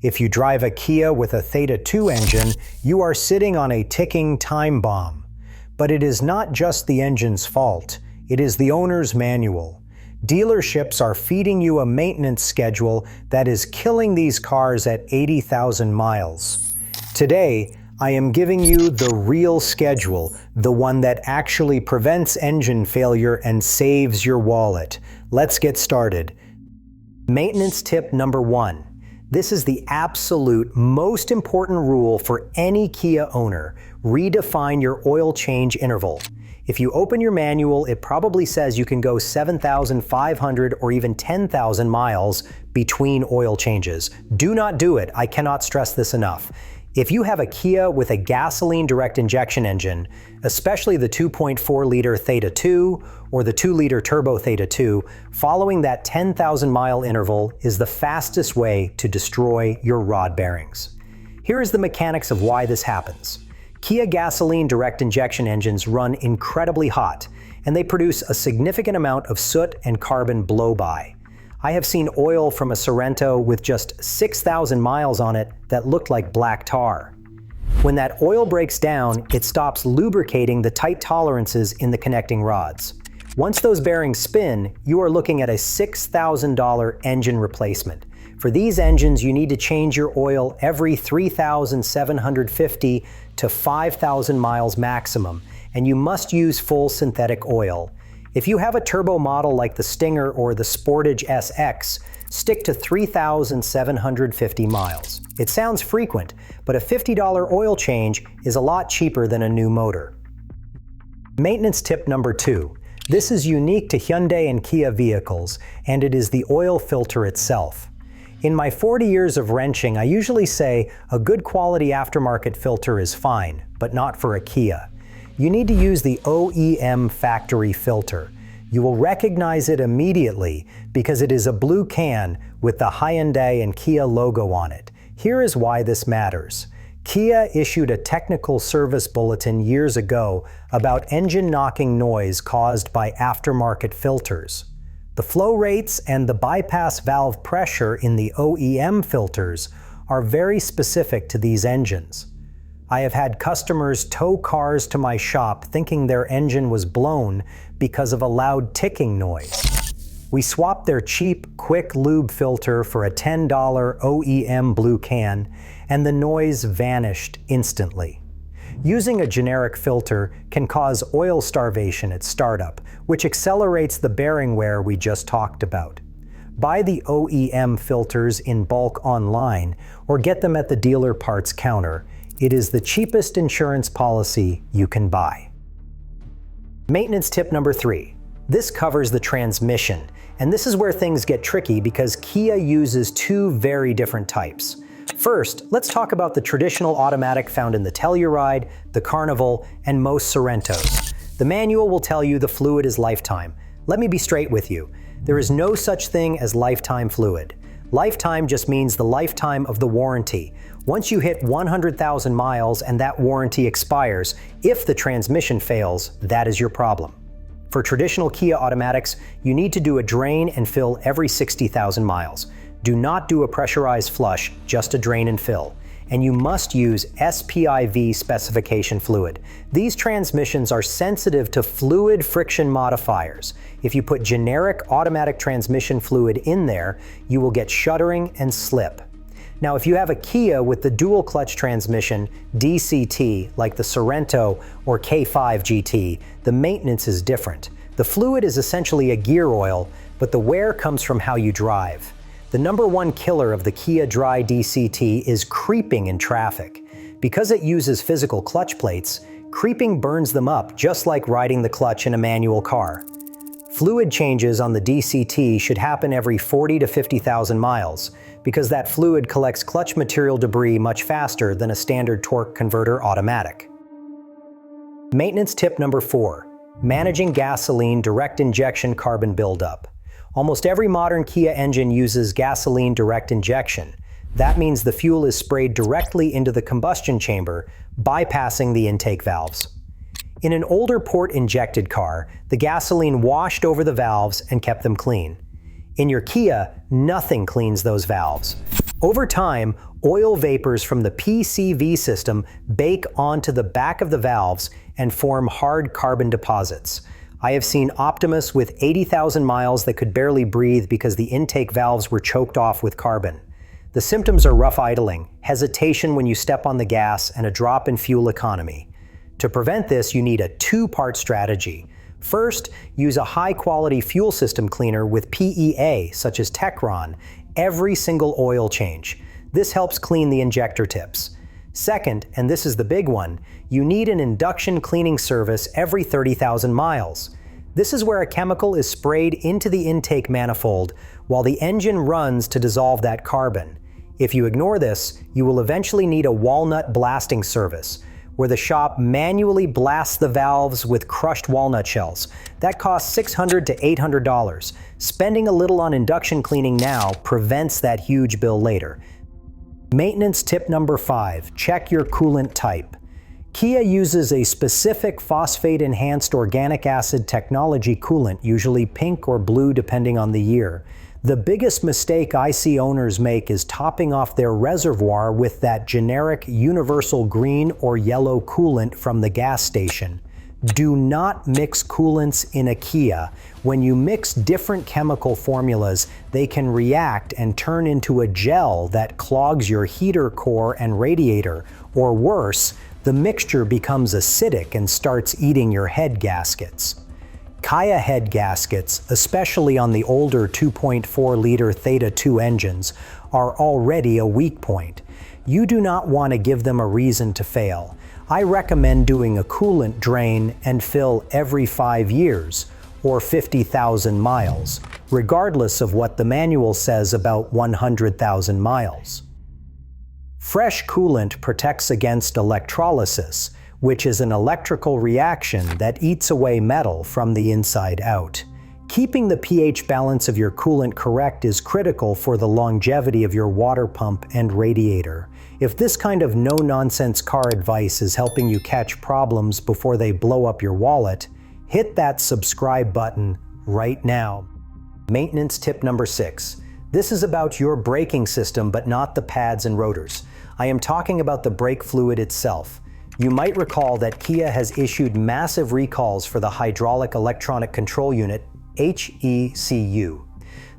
If you drive a Kia with a Theta II engine, you are sitting on a ticking time bomb. But it is not just the engine's fault, it is the owner's manual. Dealerships are feeding you a maintenance schedule that is killing these cars at 80,000 miles. Today, I am giving you the real schedule, the one that actually prevents engine failure and saves your wallet. Let's get started. Maintenance tip number 1. This is the absolute most important rule for any Kia owner. Redefine your oil change interval. If you open your manual, it probably says you can go 7,500 or even 10,000 miles between oil changes. Do not do it. I cannot stress this enough. If you have a Kia with a gasoline direct injection engine, especially the 2.4-liter Theta II or the 2-liter turbo Theta II, following that 10,000-mile interval is the fastest way to destroy your rod bearings. Here is the mechanics of why this happens. Kia gasoline direct injection engines run incredibly hot, and they produce a significant amount of soot and carbon blow-by. I have seen oil from a Sorento with just 6,000 miles on it that looked like black tar. When that oil breaks down, it stops lubricating the tight tolerances in the connecting rods. Once those bearings spin, you are looking at a $6,000 engine replacement. For these engines, you need to change your oil every 3,750 to 5,000 miles maximum, and you must use full synthetic oil. If you have a turbo model like the Stinger or the Sportage SX, stick to 3,750 miles. It sounds frequent, but a $50 oil change is a lot cheaper than a new motor. Maintenance tip number 2. This is unique to Hyundai and Kia vehicles, and it is the oil filter itself. In my 40 years of wrenching, I usually say a good quality aftermarket filter is fine, but not for a Kia. You need to use the OEM factory filter. You will recognize it immediately because it is a blue can with the Hyundai and Kia logo on it. Here is why this matters. Kia issued a technical service bulletin years ago about engine knocking noise caused by aftermarket filters. The flow rates and the bypass valve pressure in the OEM filters are very specific to these engines. I have had customers tow cars to my shop thinking their engine was blown because of a loud ticking noise. We swapped their cheap, quick lube filter for a $10 OEM blue can, and the noise vanished instantly. Using a generic filter can cause oil starvation at startup, which accelerates the bearing wear we just talked about. Buy the OEM filters in bulk online or get them at the dealer parts counter. It is the cheapest insurance policy you can buy. Maintenance tip number 3. This covers the transmission, and this is where things get tricky because Kia uses 2 very different types. First, let's talk about the traditional automatic found in the Telluride, the Carnival, and most Sorrentos. The manual will tell you the fluid is lifetime. Let me be straight with you. There is no such thing as lifetime fluid. Lifetime just means the lifetime of the warranty. Once you hit 100,000 miles and that warranty expires, if the transmission fails, that is your problem. For traditional Kia automatics, you need to do a drain and fill every 60,000 miles. Do not do a pressurized flush, just a drain and fill. And you must use SPIV specification fluid. These transmissions are sensitive to fluid friction modifiers. If you put generic automatic transmission fluid in there, you will get shuddering and slip. Now, if you have a Kia with the dual clutch transmission, DCT, like the Sorento or K5 GT, the maintenance is different. The fluid is essentially a gear oil, but the wear comes from how you drive. The number 1 killer of the Kia dry DCT is creeping in traffic. Because it uses physical clutch plates, creeping burns them up just like riding the clutch in a manual car. Fluid changes on the DCT should happen every 40 to 50,000 miles, because that fluid collects clutch material debris much faster than a standard torque converter automatic. Maintenance tip number 4. Managing gasoline direct injection carbon buildup. Almost every modern Kia engine uses gasoline direct injection. That means the fuel is sprayed directly into the combustion chamber, bypassing the intake valves. In an older port-injected car, the gasoline washed over the valves and kept them clean. In your Kia, nothing cleans those valves. Over time, oil vapors from the PCV system bake onto the back of the valves and form hard carbon deposits. I have seen Optimus with 80,000 miles that could barely breathe because the intake valves were choked off with carbon. The symptoms are rough idling, hesitation when you step on the gas, and a drop in fuel economy. To prevent this, you need a two-part strategy. First, use a high-quality fuel system cleaner with PEA, such as Techron, every single oil change. This helps clean the injector tips. Second, and this is the big one, you need an induction cleaning service every 30,000 miles. This is where a chemical is sprayed into the intake manifold while the engine runs to dissolve that carbon. If you ignore this, you will eventually need a walnut blasting service, where the shop manually blasts the valves with crushed walnut shells. That costs $600 to $800. Spending a little on induction cleaning now prevents that huge bill later. Maintenance tip number 5, check your coolant type. Kia uses a specific phosphate-enhanced organic acid technology coolant, usually pink or blue depending on the year. The biggest mistake I see owners make is topping off their reservoir with that generic universal green or yellow coolant from the gas station. Do not mix coolants in a Kia. When you mix different chemical formulas, they can react and turn into a gel that clogs your heater core and radiator, or worse, the mixture becomes acidic and starts eating your head gaskets. Kia head gaskets, especially on the older 2.4-liter Theta II engines, are already a weak point. You do not want to give them a reason to fail. I recommend doing a coolant drain and fill every 5 years, or 50,000 miles, regardless of what the manual says about 100,000 miles. Fresh coolant protects against electrolysis, which is an electrical reaction that eats away metal from the inside out. Keeping the pH balance of your coolant correct is critical for the longevity of your water pump and radiator. If this kind of no-nonsense car advice is helping you catch problems before they blow up your wallet, hit that subscribe button right now. Maintenance tip number 6. This is about your braking system, but not the pads and rotors. I am talking about the brake fluid itself. You might recall that Kia has issued massive recalls for the Hydraulic Electronic Control Unit, HECU.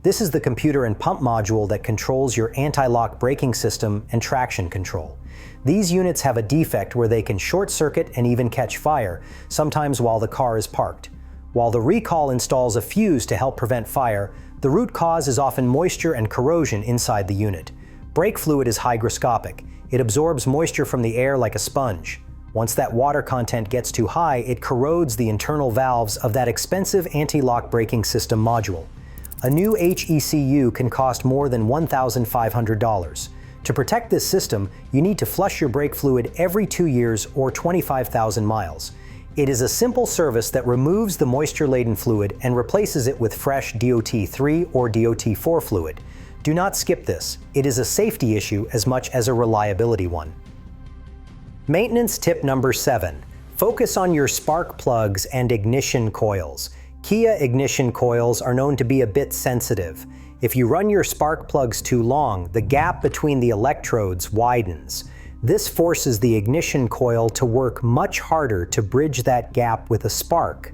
This is the computer and pump module that controls your anti-lock braking system and traction control. These units have a defect where they can short circuit and even catch fire, sometimes while the car is parked. While the recall installs a fuse to help prevent fire, the root cause is often moisture and corrosion inside the unit. Brake fluid is hygroscopic. It absorbs moisture from the air like a sponge. Once that water content gets too high, it corrodes the internal valves of that expensive anti-lock braking system module. A new HECU can cost more than $1,500. To protect this system, you need to flush your brake fluid every 2 years or 25,000 miles. It is a simple service that removes the moisture-laden fluid and replaces it with fresh DOT3 or DOT4 fluid. Do not skip this. It is a safety issue as much as a reliability one. Maintenance tip number 7. Focus on your spark plugs and ignition coils. Kia ignition coils are known to be a bit sensitive. If you run your spark plugs too long, the gap between the electrodes widens. This forces the ignition coil to work much harder to bridge that gap with a spark.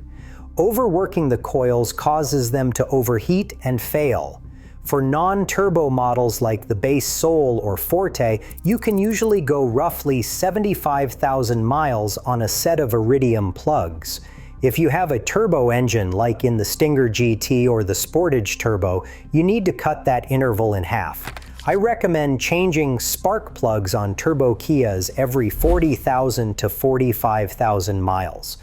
Overworking the coils causes them to overheat and fail. For non-turbo models like the base Soul or Forte, you can usually go roughly 75,000 miles on a set of iridium plugs. If you have a turbo engine like in the Stinger GT or the Sportage Turbo, you need to cut that interval in half. I recommend changing spark plugs on turbo Kias every 40,000 to 45,000 miles.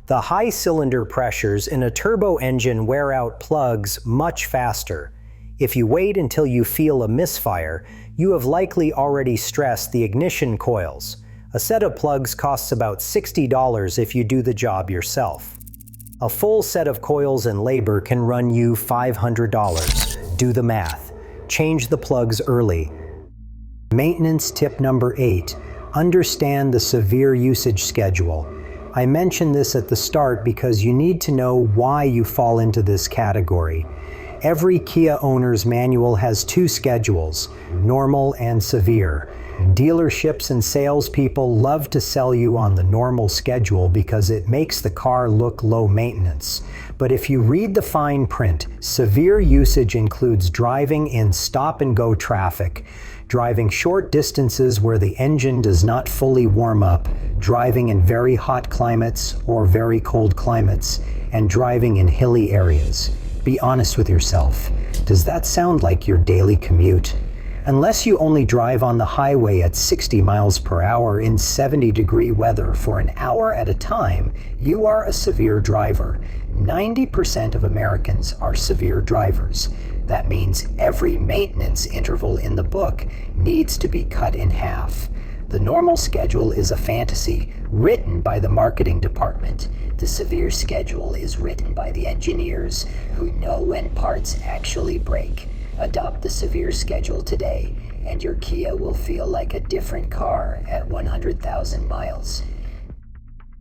The high cylinder pressures in a turbo engine wear out plugs much faster. If you wait until you feel a misfire, you have likely already stressed the ignition coils. A set of plugs costs about $60 if you do the job yourself. A full set of coils and labor can run you $500. Do the math. Change the plugs early. Maintenance tip number 8. Understand the severe usage schedule. I mentioned this at the start because you need to know why you fall into this category. Every Kia owner's manual has two schedules, normal and severe. Dealerships and salespeople love to sell you on the normal schedule because it makes the car look low maintenance. But if you read the fine print, severe usage includes driving in stop-and-go traffic, driving short distances where the engine does not fully warm up, driving in very hot climates or very cold climates, and driving in hilly areas. Be honest with yourself. Does that sound like your daily commute? Unless you only drive on the highway at 60 miles per hour in 70-degree weather for an hour at a time, you are a severe driver. 90% of Americans are severe drivers. That means every maintenance interval in the book needs to be cut in half. The normal schedule is a fantasy written by the marketing department. The severe schedule is written by the engineers who know when parts actually break. Adopt the severe schedule today, and your Kia will feel like a different car at 100,000 miles.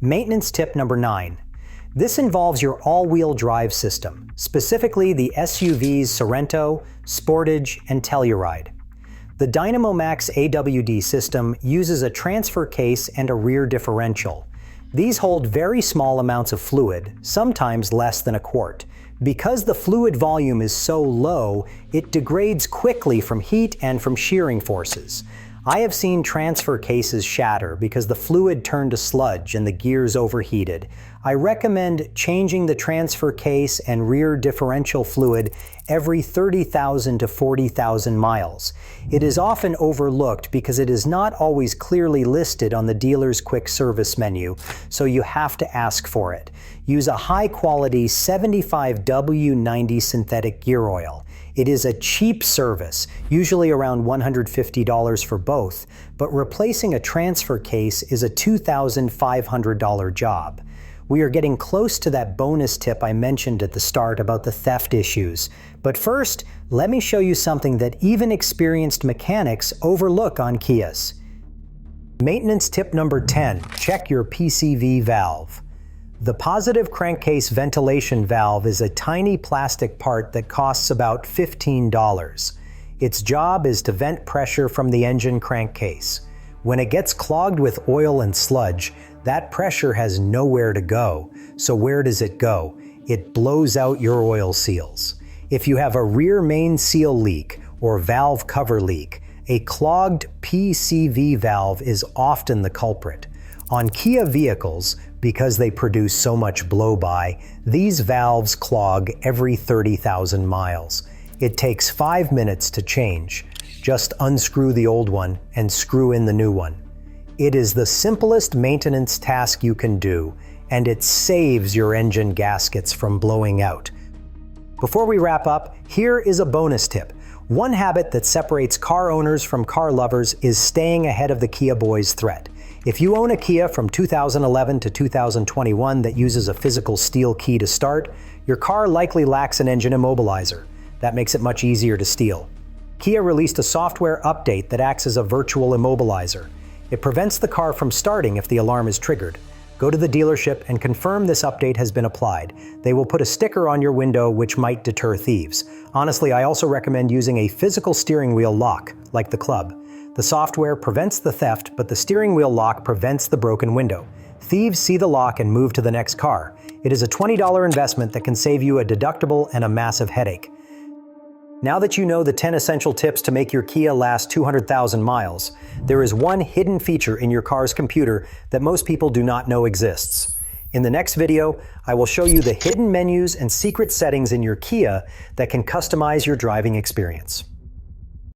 Maintenance tip number 9. This involves your all-wheel drive system, specifically the SUVs Sorento, Sportage, and Telluride. The Dynamo Max AWD system uses a transfer case and a rear differential. These hold very small amounts of fluid, sometimes less than a quart. Because the fluid volume is so low, it degrades quickly from heat and from shearing forces. I have seen transfer cases shatter because the fluid turned to sludge and the gears overheated. I recommend changing the transfer case and rear differential fluid every 30,000 to 40,000 miles. It is often overlooked because it is not always clearly listed on the dealer's quick service menu, so you have to ask for it. Use a high-quality 75W90 synthetic gear oil. It is a cheap service, usually around $150 for both, but replacing a transfer case is a $2,500 job. We are getting close to that bonus tip I mentioned at the start about the theft issues. But first, let me show you something that even experienced mechanics overlook on Kias. Maintenance tip number 10, check your PCV valve. The positive crankcase ventilation valve is a tiny plastic part that costs about $15. Its job is to vent pressure from the engine crankcase. When it gets clogged with oil and sludge, that pressure has nowhere to go. So where does it go? It blows out your oil seals. If you have a rear main seal leak or valve cover leak, a clogged PCV valve is often the culprit. On Kia vehicles, because they produce so much blow-by, these valves clog every 30,000 miles. It takes 5 minutes to change. Just unscrew the old one and screw in the new one. It is the simplest maintenance task you can do, and it saves your engine gaskets from blowing out. Before we wrap up, here is a bonus tip. One habit that separates car owners from car lovers is staying ahead of the Kia Boys threat. If you own a Kia from 2011 to 2021 that uses a physical steel key to start, your car likely lacks an engine immobilizer. That makes it much easier to steal. Kia released a software update that acts as a virtual immobilizer. It prevents the car from starting if the alarm is triggered. Go to the dealership and confirm this update has been applied. They will put a sticker on your window which might deter thieves. Honestly, I also recommend using a physical steering wheel lock, like the Club. The software prevents the theft, but the steering wheel lock prevents the broken window. Thieves see the lock and move to the next car. It is a $20 investment that can save you a deductible and a massive headache. Now that you know the 10 essential tips to make your Kia last 200,000 miles, there is one hidden feature in your car's computer that most people do not know exists. In the next video, I will show you the hidden menus and secret settings in your Kia that can customize your driving experience.